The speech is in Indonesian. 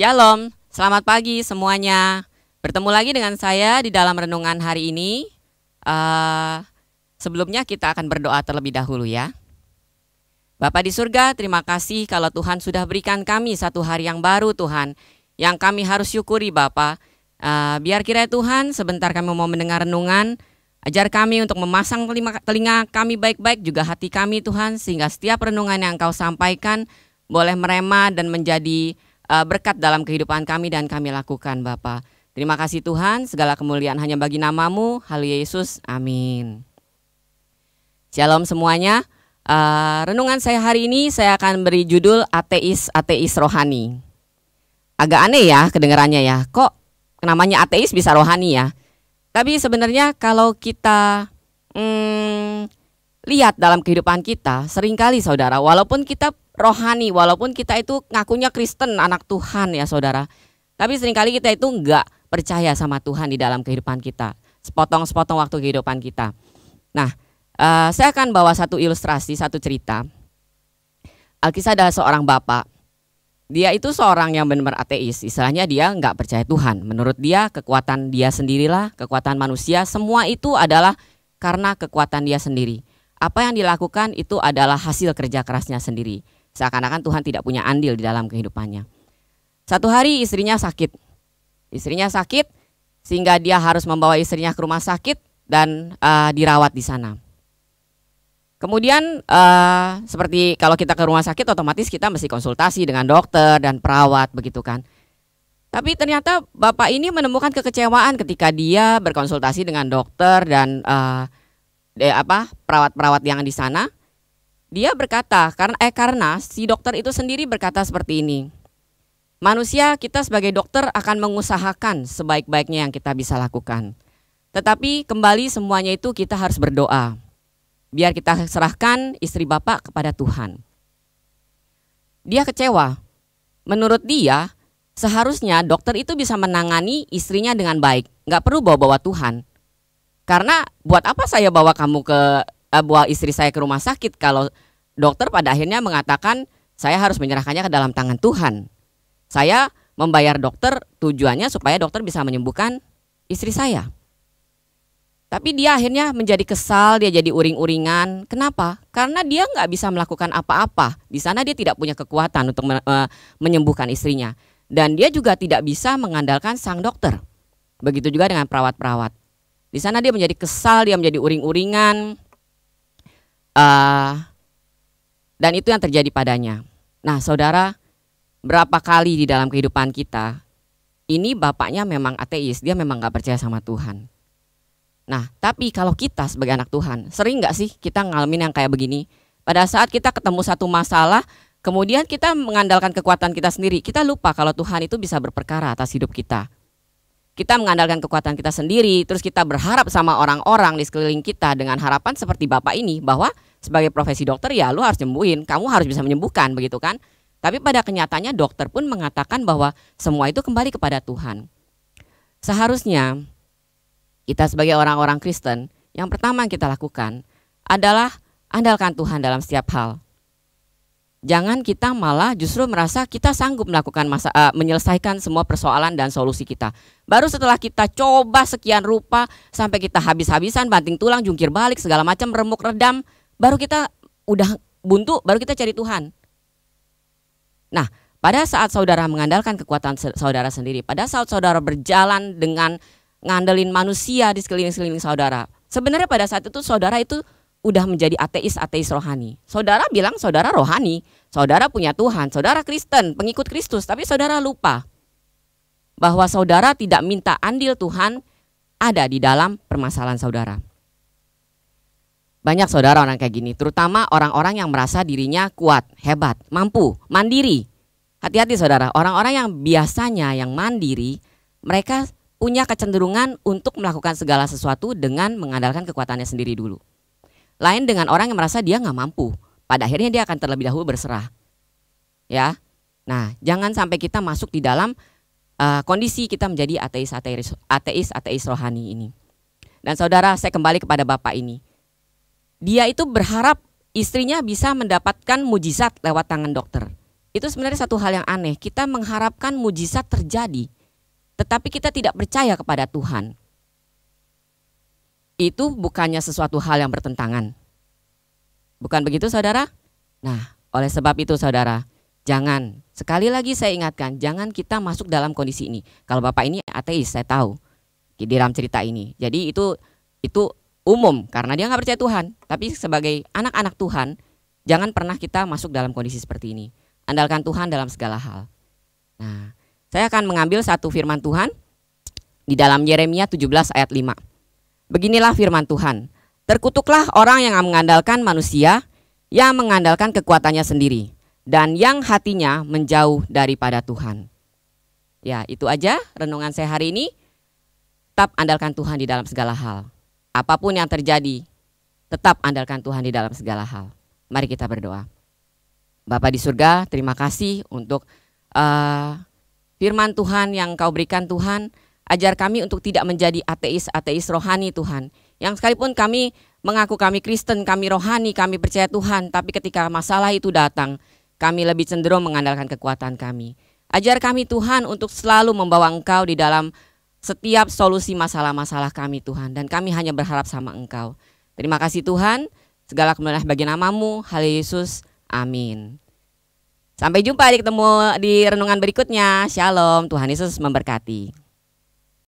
Shalom, selamat pagi semuanya. Bertemu lagi dengan saya di dalam renungan hari ini. Sebelumnya kita akan berdoa terlebih dahulu ya. Bapa di surga, terima kasih kalau Tuhan sudah berikan kami satu hari yang baru Tuhan, yang kami harus syukuri Bapa. Biar kiranya Tuhan sebentar kami mau mendengar renungan, ajar kami untuk memasang telinga kami baik-baik, juga hati kami Tuhan, sehingga setiap renungan yang Engkau sampaikan boleh merema dan menjadi berkat dalam kehidupan kami dan kami lakukan Bapa. Terima kasih Tuhan, segala kemuliaan hanya bagi nama-Mu. Haleluya Yesus, amin. Shalom semuanya. Renungan saya hari ini saya akan beri judul ateis rohani. Agak aneh ya kedengarannya ya, kok namanya ateis bisa rohani ya. Tapi sebenarnya kalau kita lihat dalam kehidupan kita, seringkali saudara, walaupun kita rohani, walaupun kita itu ngakunya Kristen, anak Tuhan ya saudara, tapi seringkali kita itu enggak percaya sama Tuhan di dalam kehidupan kita, sepotong-sepotong waktu kehidupan kita. Nah, saya akan bawa satu ilustrasi, satu cerita. Alkisah adalah seorang bapak. Dia itu seorang yang benar-benar ateis, istilahnya dia enggak percaya Tuhan. Menurut dia, kekuatan dia sendirilah, kekuatan manusia, semua itu adalah karena kekuatan dia sendiri. Apa yang dilakukan itu adalah hasil kerja kerasnya sendiri. Seakan-akan Tuhan tidak punya andil di dalam kehidupannya. Satu hari istrinya sakit. Istrinya sakit sehingga dia harus membawa istrinya ke rumah sakit dan dirawat di sana. Kemudian seperti kalau kita ke rumah sakit otomatis kita mesti konsultasi dengan dokter dan perawat begitu kan. Tapi ternyata bapak ini menemukan kekecewaan ketika dia berkonsultasi dengan dokter dan perawat-perawat yang di sana. Dia berkata, karena si dokter itu sendiri berkata seperti ini. Manusia, kita sebagai dokter akan mengusahakan sebaik-baiknya yang kita bisa lakukan. Tetapi kembali semuanya itu kita harus berdoa. Biar kita serahkan istri bapak kepada Tuhan. Dia kecewa. Menurut dia, seharusnya dokter itu bisa menangani istrinya dengan baik. Nggak perlu bawa-bawa Tuhan. Karena buat apa saya bawa bawa istri saya ke rumah sakit kalau dokter pada akhirnya mengatakan saya harus menyerahkannya ke dalam tangan Tuhan. Saya membayar dokter tujuannya supaya dokter bisa menyembuhkan istri saya. Tapi dia akhirnya menjadi kesal, dia jadi uring-uringan. Kenapa? Karena dia nggak bisa melakukan apa-apa. Di sana dia tidak punya kekuatan untuk menyembuhkan istrinya. Dan dia juga tidak bisa mengandalkan sang dokter. Begitu juga dengan perawat-perawat. Di sana dia menjadi kesal, dia menjadi uring-uringan. Dan itu yang terjadi padanya. Nah saudara, berapa kali di dalam kehidupan kita, ini bapaknya memang ateis, dia memang gak percaya sama Tuhan. Nah tapi kalau kita sebagai anak Tuhan, sering gak sih kita ngalamin yang kayak begini? Pada saat kita ketemu satu masalah, kemudian kita mengandalkan kekuatan kita sendiri, kita lupa kalau Tuhan itu bisa berperkara atas hidup kita. Kita mengandalkan kekuatan kita sendiri, terus kita berharap sama orang-orang di sekeliling kita dengan harapan seperti bapak ini, bahwa sebagai profesi dokter ya lu harus nyembuhin, kamu harus bisa menyembuhkan begitu kan. Tapi pada kenyataannya dokter pun mengatakan bahwa semua itu kembali kepada Tuhan. Seharusnya kita sebagai orang-orang Kristen, yang pertama yang kita lakukan adalah andalkan Tuhan dalam setiap hal. Jangan kita malah justru merasa kita sanggup melakukan menyelesaikan semua persoalan dan solusi kita. Baru setelah kita coba sekian rupa sampai kita habis-habisan, banting tulang, jungkir balik, segala macam remuk redam, baru kita udah buntu, baru kita cari Tuhan. Nah, pada saat saudara mengandalkan kekuatan saudara sendiri, pada saat saudara berjalan dengan ngandelin manusia di sekeliling-sekeliling saudara, sebenarnya pada saat itu saudara itu udah menjadi ateis rohani. Saudara bilang saudara rohani, saudara punya Tuhan, saudara Kristen, pengikut Kristus, tapi saudara lupa bahwa saudara tidak minta andil Tuhan ada di dalam permasalahan saudara. Banyak saudara orang kayak gini, terutama orang-orang yang merasa dirinya kuat, hebat, mampu, mandiri. Hati-hati saudara, orang-orang yang biasanya yang mandiri, mereka punya kecenderungan untuk melakukan segala sesuatu dengan mengandalkan kekuatannya sendiri dulu. Lain dengan orang yang merasa dia nggak mampu, pada akhirnya dia akan terlebih dahulu berserah. Ya, nah jangan sampai kita masuk di dalam kondisi kita menjadi ateis rohani ini. Dan saudara, saya kembali kepada bapak ini. Dia itu berharap istrinya bisa mendapatkan mujizat lewat tangan dokter. Itu sebenarnya satu hal yang aneh. Kita mengharapkan mujizat terjadi, tetapi kita tidak percaya kepada Tuhan. Itu bukannya sesuatu hal yang bertentangan. Bukan begitu, saudara? Nah, oleh sebab itu, saudara, jangan, sekali lagi saya ingatkan, jangan kita masuk dalam kondisi ini. Kalau Bapak ini ateis, saya tahu di dalam cerita ini. Jadi itu umum karena dia nggak percaya Tuhan. Tapi sebagai anak-anak Tuhan, jangan pernah kita masuk dalam kondisi seperti ini. Andalkan Tuhan dalam segala hal. Nah, saya akan mengambil satu firman Tuhan di dalam Yeremia 17 ayat 5. Beginilah firman Tuhan. Terkutuklah orang yang mengandalkan manusia, yang mengandalkan kekuatannya sendiri, dan yang hatinya menjauh daripada Tuhan. Ya, itu aja renungan saya hari ini. Tetap andalkan Tuhan di dalam segala hal. Apapun yang terjadi, tetap andalkan Tuhan di dalam segala hal. Mari kita berdoa. Bapa di surga, terima kasih untuk firman Tuhan yang Kau berikan Tuhan. Ajar kami untuk tidak menjadi ateis rohani Tuhan. Yang sekalipun kami mengaku kami Kristen, kami rohani, kami percaya Tuhan. Tapi ketika masalah itu datang, kami lebih cenderung mengandalkan kekuatan kami. Ajar kami Tuhan untuk selalu membawa Engkau di dalam setiap solusi masalah-masalah kami Tuhan. Dan kami hanya berharap sama Engkau. Terima kasih Tuhan. Segala kemuliaan bagi nama-Mu. Haleluya Yesus. Amin. Sampai jumpa, ketemu di renungan berikutnya. Shalom, Tuhan Yesus memberkati.